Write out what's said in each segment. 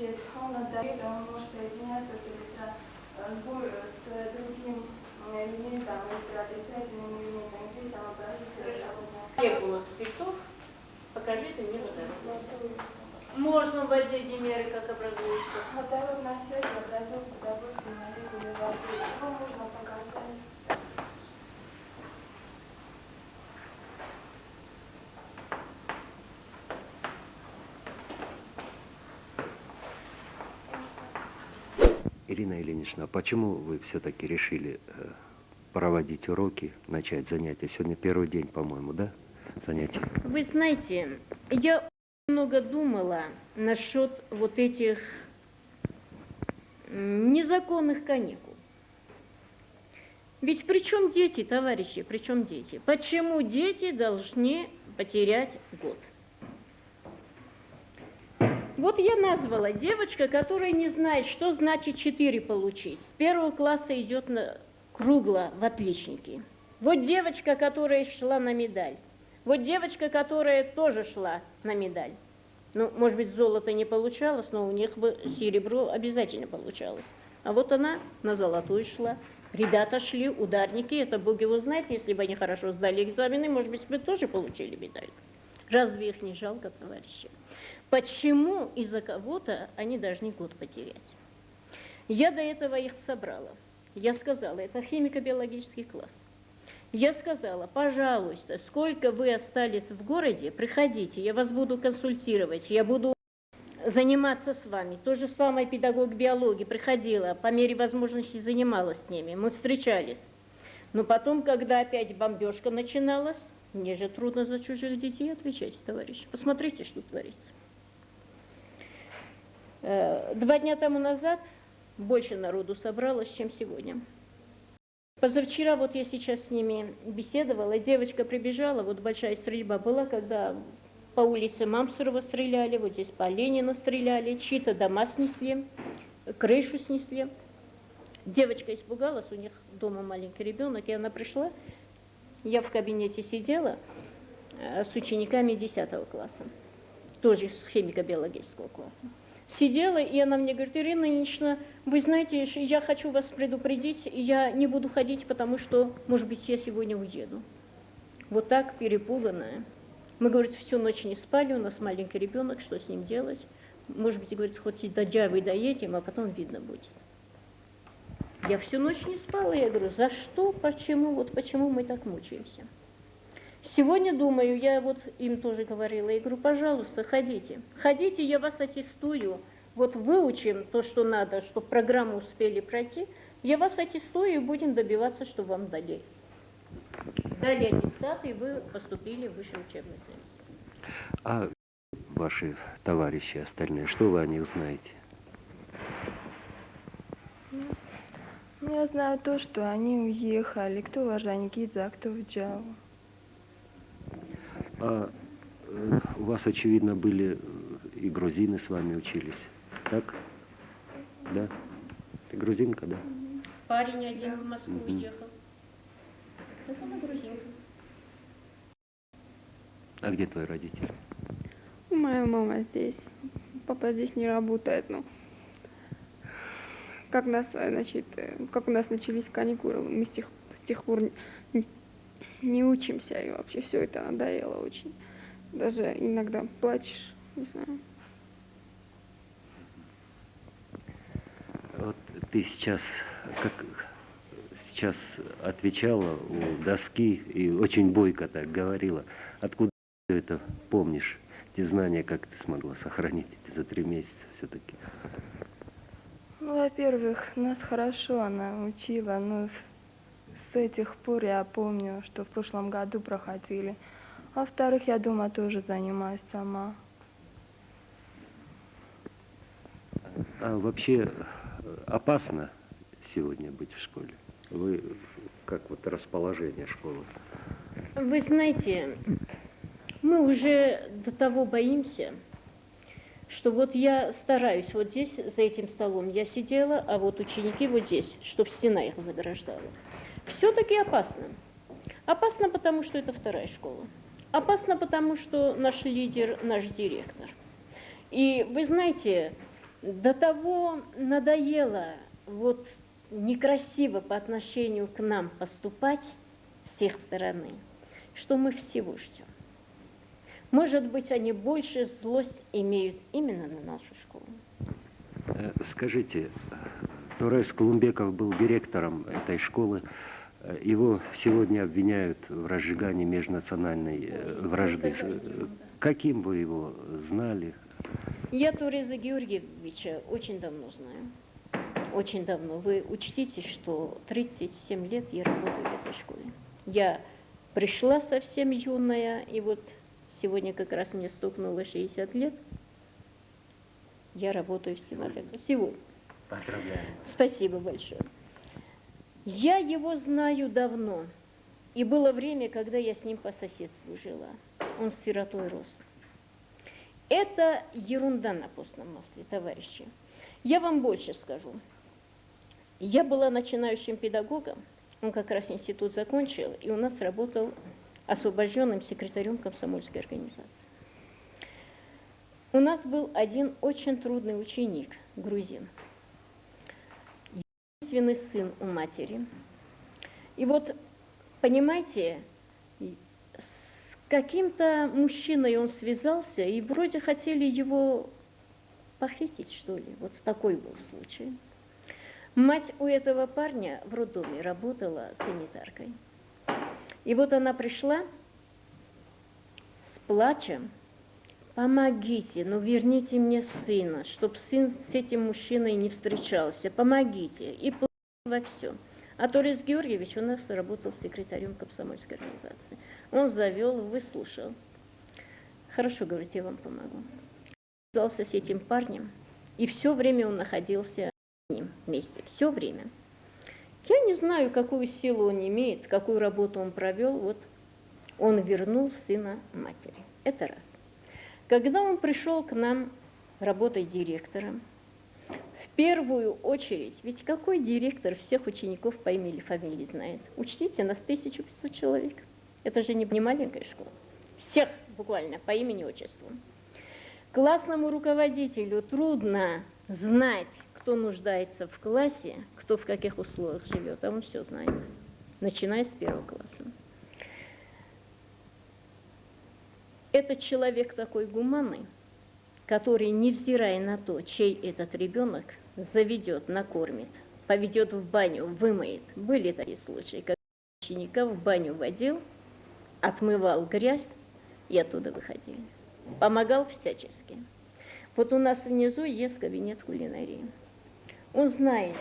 видит, он отдает, он может соединяться с другим элементом, или отрицательным элементом. Здесь оно положительное. Молекула цветов, покажите мне водород. Можно вводить димеры, как образуется. Водород на свете образуется добавкой молекулы воды. Его можно показать. Ирина Ильинична, а почему вы все-таки решили проводить уроки, начать занятия? Сегодня первый день, по-моему, да, занятий? Вы знаете, я много думала насчет вот этих незаконных каникул. Ведь при чем дети, товарищи, при чем дети? Почему дети должны потерять год? Вот я назвала девочка, которая не знает, что значит 4 получить. С 1 класса идет кругло в отличники. Вот девочка, которая шла на медаль. Вот девочка, которая тоже шла на медаль. Ну, может быть, золото не получалось, но у них бы серебро обязательно получалось. А вот она на золотую шла. Ребята шли, ударники, это Бог его знает, если бы они хорошо сдали экзамены, может быть, бы тоже получили медаль. Разве их не жалко, товарищи? Почему из-за кого-то они должны год потерять? Я до этого их собрала. Я сказала, это химико-биологический класс. Я сказала, пожалуйста, сколько вы остались в городе, приходите, я вас буду консультировать, я буду заниматься с вами. То же самое педагог биологии приходила, по мере возможности занималась с ними, мы встречались. Но потом, когда опять бомбежка начиналась, мне же трудно за чужих детей отвечать, товарищи. Посмотрите, что творится. 2 дня тому назад больше народу собралось, чем сегодня. Позавчера, вот я сейчас с ними беседовала, девочка прибежала, вот большая стрельба была, когда по улице Мамсурова стреляли, вот здесь по Ленина стреляли, чьи-то дома снесли, крышу снесли. Девочка испугалась, у них дома маленький ребенок, и она пришла, я в кабинете сидела с учениками 10 класса, тоже с химико-биологического класса. Сидела, и она мне говорит, Ирина Ильинична, вы знаете, я хочу вас предупредить, я не буду ходить, потому что, может быть, я сегодня уеду. Вот так, перепуганная. Мы, говорит, всю ночь не спали, у нас маленький ребенок, что с ним делать? Может быть, говорит, хоть и до Джавы доедем, а потом видно будет. Я всю ночь не спала, я говорю, за что, почему, вот почему мы так мучаемся? Сегодня, думаю, я вот им тоже говорила, я говорю, пожалуйста, ходите. Ходите, я вас аттестую. Вот выучим то, что надо, чтобы программу успели пройти. Я вас аттестую и будем добиваться, что вам дали. Дали аттестат, и вы поступили в высшее учебное заведение. А ваши товарищи остальные, что вы о них знаете? Ну, я знаю то, что они уехали. Кто в Орджоникидзе, а кто в Джаву. А у вас, очевидно, были и грузины с вами учились, так? Да? Ты грузинка, да? Парень один в Москву уехал. Это она грузинка. А где твои родители? Моя мама здесь. Папа здесь не работает, но как нас, значит, как у нас начались каникулы, мы с тех пор не учимся, и вообще все это надоело очень. Даже иногда плачешь, не знаю. Вот ты сейчас отвечала у доски и очень бойко так говорила. Откуда ты это помнишь? Эти знания, как ты смогла сохранить эти за 3 месяца все-таки? Ну, во-первых, нас хорошо она учила, но с этих пор я помню, что в прошлом году проходили. А во-вторых, я дома тоже занимаюсь сама. А вообще опасно сегодня быть в школе? Вы как вот расположение школы? Вы знаете, мы уже до того боимся, что вот я стараюсь, вот здесь, за этим столом я сидела, а вот ученики вот здесь, чтобы стена их заграждала. Все-таки опасно. Опасно, потому что это 2-я школа. Опасно, потому что наш лидер, наш директор. И вы знаете, До того надоело вот некрасиво по отношению к нам поступать с их стороны, что мы всего ждем. Может быть, они больше злость имеют именно на нашу школу. Скажите, Турес Кулумбеков был директором этой школы. Его сегодня обвиняют в разжигании межнациональной вражды. Каким вы его знали? Я Туреза Георгиевича очень давно знаю. Очень давно. Вы учтите, что 37 лет я работаю в этой школе. Я пришла совсем юная, и вот сегодня как раз мне стукнуло 60 лет. Я работаю в стенах. Сегодня. Поздравляю. Спасибо большое. Я его знаю давно. И было время, когда я с ним по соседству жила. Он сиротой рос. Это ерунда на постном масле, товарищи. Я вам больше скажу. Я была начинающим педагогом. Он как раз институт закончил, и у нас работал освобожденным секретарем комсомольской организации. У нас был один очень трудный ученик, грузин. Единственный сын у матери. И вот, понимаете, с каким-то мужчиной он связался, и вроде хотели его похитить, что ли. Вот такой был случай. Мать у этого парня в роддоме работала санитаркой. И вот она пришла с плачем: помогите, ну верните мне сына, чтоб сын с этим мужчиной не встречался, помогите. И во всем. А Турес Георгиевич у нас работал секретарем комсомольской организации. Он завел, выслушал. Хорошо, говорит, я вам помогу. Связался с этим парнем, и все время он находился с ним вместе, все время. Я не знаю, какую силу он имеет, какую работу он провел. Вот он вернул сына матери. Это раз. Когда он пришел к нам работать директором, в первую очередь, ведь какой директор всех учеников по имени фамилии знает? Учтите, нас 1500 человек. Это же не маленькая школа. Всех буквально по имени, отчеству. Классному руководителю трудно знать, кто нуждается в классе, кто в каких условиях живет, а он все знает, начиная с 1 класса. Это человек такой гуманный, который, невзирая на то, чей этот ребенок, заведет, накормит, поведет в баню, вымоет. Были такие случаи, когда ученика в баню водил, отмывал грязь и оттуда выходили. Помогал всячески. Вот у нас внизу есть кабинет кулинарии. Он знает,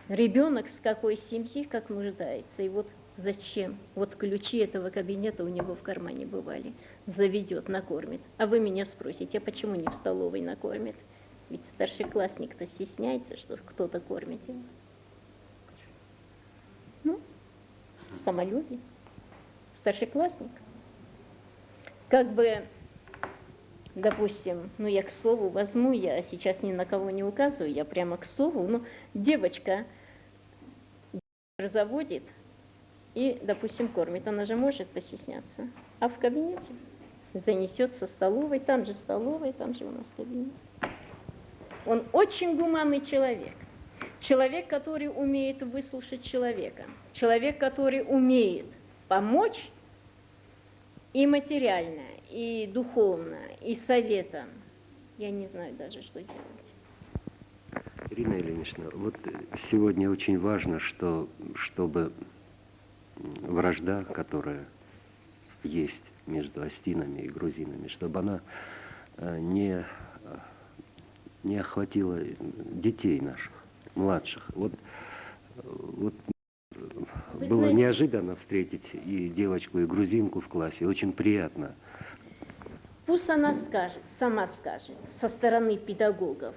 ребенок с какой семьи, как нуждается, и вот зачем. Вот ключи этого кабинета у него в кармане бывали. Заведет, накормит. А вы меня спросите, а почему не в столовой накормит? Ведь старшеклассник-то стесняется, что кто-то кормит его. Ну, самолюбие. Старшеклассник. Как бы, допустим, ну я к слову возьму, я сейчас ни на кого не указываю, я прямо к слову, ну девочка заводит и, допустим, кормит, она же может постесняться. А в кабинете занесет со столовой, там же у нас кабинет. Он очень гуманный человек. Человек, который умеет выслушать человека. Человек, который умеет помочь и материально, и духовно, и советом. Я не знаю даже, что делать. Ирина Ильинична, вот сегодня очень важно, чтобы вражда, которая есть между остинами и грузинами, чтобы она не охватила детей наших, младших. Вот было знаете, неожиданно встретить и девочку, и грузинку в классе. Очень приятно. Пусть она скажет, сама скажет, со стороны педагогов,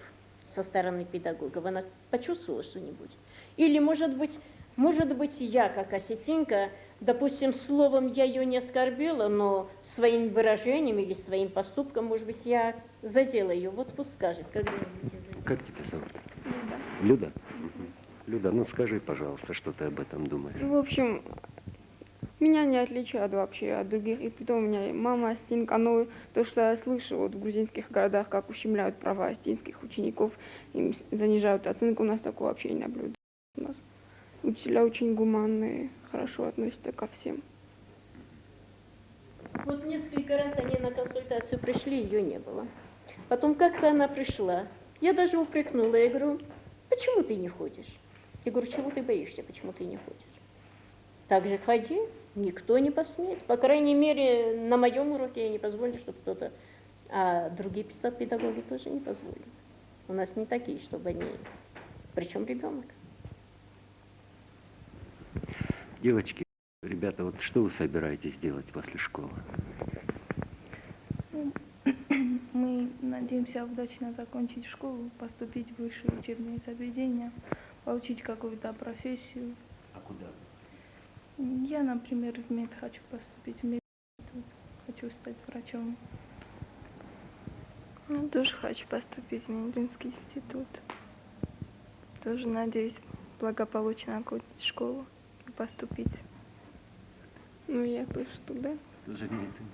она почувствовала что-нибудь. Или, может быть, я, как осетинка, допустим, словом я ее не оскорбила, но своим выражением или своим поступком, может быть, я задела ее. Вот пусть скажет, когда-нибудь. Как тебя зовут? Люда? Люда, ну скажи, пожалуйста, что ты об этом думаешь. В общем, Меня не отличают вообще от других. И потом у меня мама астинка, но то, что я слышу вот в грузинских городах, как ущемляют права астинских учеников, им занижают оценку, у нас такого вообще не наблюдается. У нас учителя очень гуманные, хорошо относятся ко всем. Вот несколько раз они на консультацию пришли, ее не было. Потом как-то она пришла. Я даже упрекнула, я говорю, почему ты не ходишь? Я говорю, чего ты боишься, почему ты не ходишь? Так же ходи, никто не посмеет. По крайней мере, на моем уроке я не позволю, чтобы кто-то, а другие педагоги тоже не позволят. У нас не такие, чтобы они... Причем ребенок. Девочки, ребята, вот что вы собираетесь делать после школы? Мы надеемся удачно закончить школу, поступить в высшее учебное заведение, получить какую-то профессию. А куда? Я, например, в мед хочу поступить, в мединститут, хочу стать врачом. Я тоже хочу поступить в медицинский институт. Тоже надеюсь благополучно окончить школу и поступить. Ну, я тоже туда. Тоже медицина.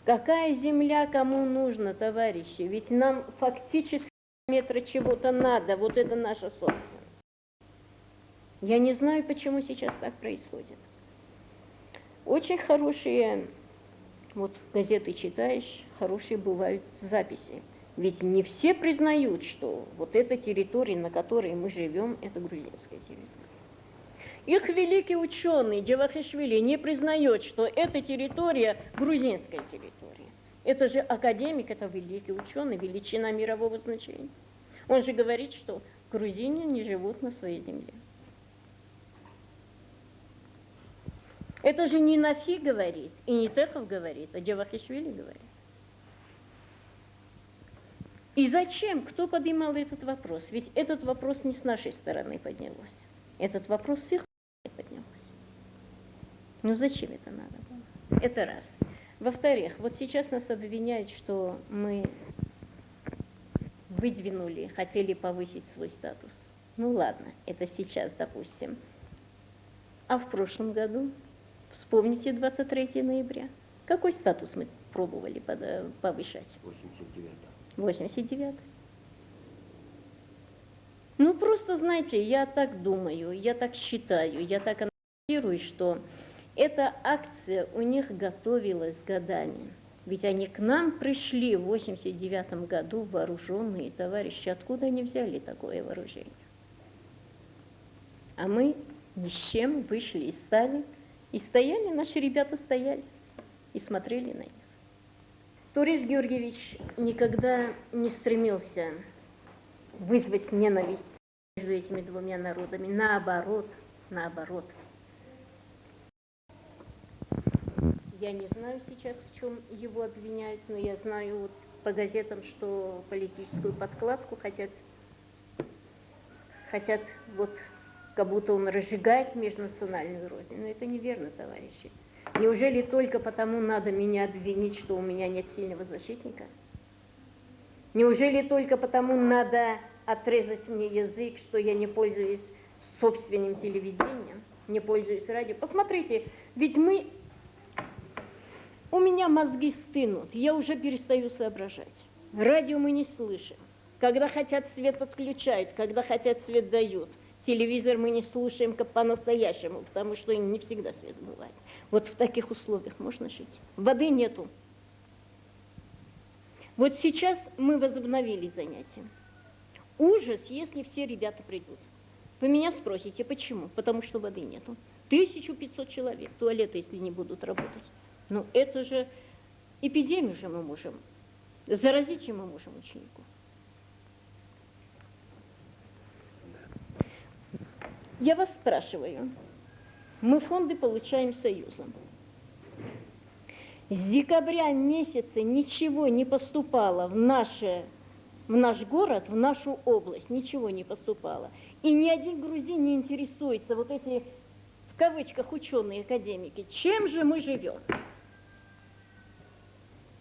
Какая земля кому нужна, товарищи? Ведь нам фактически метра чего-то надо, вот это наша собственность. Я не знаю, почему сейчас так происходит. Очень хорошие, вот газеты читаешь, хорошие бывают записи. Ведь не все признают, что вот эта территория, на которой мы живем, это грузинская территория. Их великий ученый Джавахишвили не признает, что эта территория грузинская территория. Это же академик, это великий ученый, величина мирового значения. Он же говорит, что грузины не живут на своей земле. Это же не Нафи говорит, и не Техов говорит, а Джавахишвили говорит. И зачем? Кто поднимал этот вопрос? Ведь этот вопрос не с нашей стороны поднялся. Этот вопрос с их поднялся. Ну зачем это надо было? Это раз. Во-вторых, вот сейчас нас обвиняют, что мы выдвинули, хотели повысить свой статус. Ну ладно, это сейчас, допустим. А в прошлом году, вспомните 23 ноября, какой статус мы пробовали повышать? 89. Ну, просто, знаете, я так думаю, я так считаю, я так анализирую, что эта акция у них готовилась годами. Ведь они к нам пришли в 89 году вооруженные товарищи. Откуда они взяли такое вооружение? А мы ни с чем вышли и стали. И стояли, наши ребята стояли и смотрели на них. Турис Георгиевич никогда не стремился вызвать ненависть между этими двумя народами. Наоборот, наоборот. Я не знаю сейчас, в чем его обвиняют, но я знаю вот по газетам, что политическую подкладку хотят вот как будто он разжигает межнациональную рознь. Но это неверно, товарищи. Неужели только потому надо меня обвинить, что у меня нет сильного защитника? Неужели только потому надо отрезать мне язык, что я не пользуюсь собственным телевидением, не пользуюсь радио? Посмотрите, ведь у меня мозги стынут, я уже перестаю соображать. Радио мы не слышим. Когда хотят, свет отключают, когда хотят, свет дают. Телевизор мы не слушаем по-настоящему, потому что не всегда свет бывает. Вот в таких условиях можно жить. Воды нету. Вот сейчас мы возобновили занятия. Ужас, если все ребята придут. Вы меня спросите, почему? Потому что воды нету. 1500 человек, туалеты, если не будут работать. Ну это же эпидемию же мы можем, заразить же мы можем учеников. Я вас спрашиваю, мы фонды получаем союзом. С декабря месяца ничего не поступало в наш город, в нашу область, ничего не поступало. И ни один грузин не интересуется, вот эти, в кавычках, ученые, академики, чем же мы живем?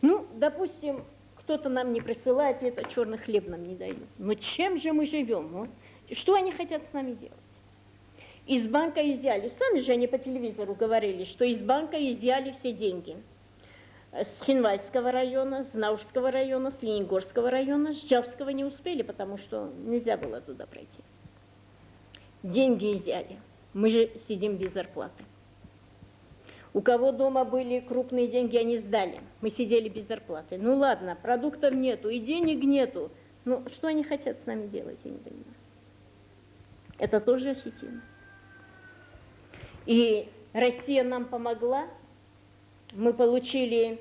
Ну, допустим, кто-то нам не присылает, это черный хлеб нам не дают. Но чем же мы живем? Ну? Что они хотят с нами делать? из банка изъяли. Сами же они по телевизору говорили, что из банка изъяли все деньги. С Хинвальского района, с Наушского района, с Лениногорского района, с Джавского не успели, потому что нельзя было туда пройти. Деньги изъяли. Мы же сидим без зарплаты. У кого дома были крупные деньги, они сдали. Мы сидели без зарплаты. Ну ладно, продуктов нету и денег нету. Ну что они хотят с нами делать, я не понимаю. Это тоже осетины. И Россия нам помогла. Мы получили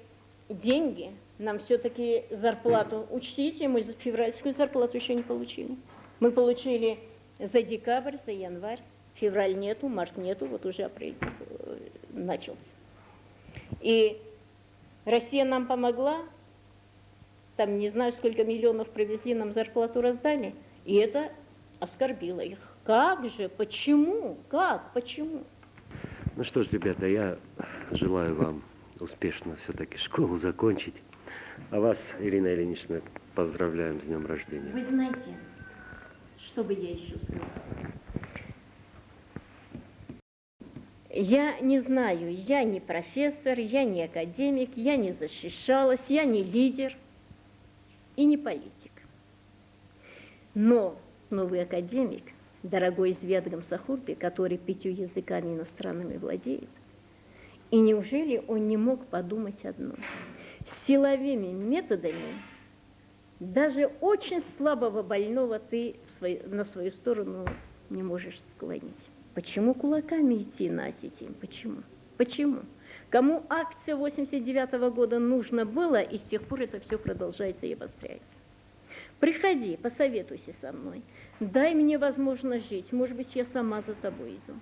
деньги, нам все-таки зарплату. Учтите, мы февральскую зарплату еще не получили. Мы получили за декабрь, за январь. Февраль нету, март нету, вот уже апрель начался. И Россия нам помогла, там не знаю, сколько миллионов привезли, нам зарплату раздали, и это оскорбило их. Как же, почему, как, почему? Ну что ж, ребята, я желаю вам успешно все-таки школу закончить. А вас, Ирина Ильинична, поздравляем с днем рождения. Вы знаете, что бы я еще сказала? Я не знаю, я не профессор, я не академик, я не защищалась, я не лидер и не политик. Но новый академик, дорогой Изведгам Сахурби, который 5 языками иностранными владеет, и неужели он не мог подумать одно? Силовыми методами даже очень слабого больного ты на свою сторону не можешь склонить. Почему кулаками идти на Осетию? Почему? Почему? Кому акция 89-го года нужно было, и с тех пор это все продолжается и обостряется. Приходи, посоветуйся со мной, дай мне возможность жить, может быть, я сама за тобой иду.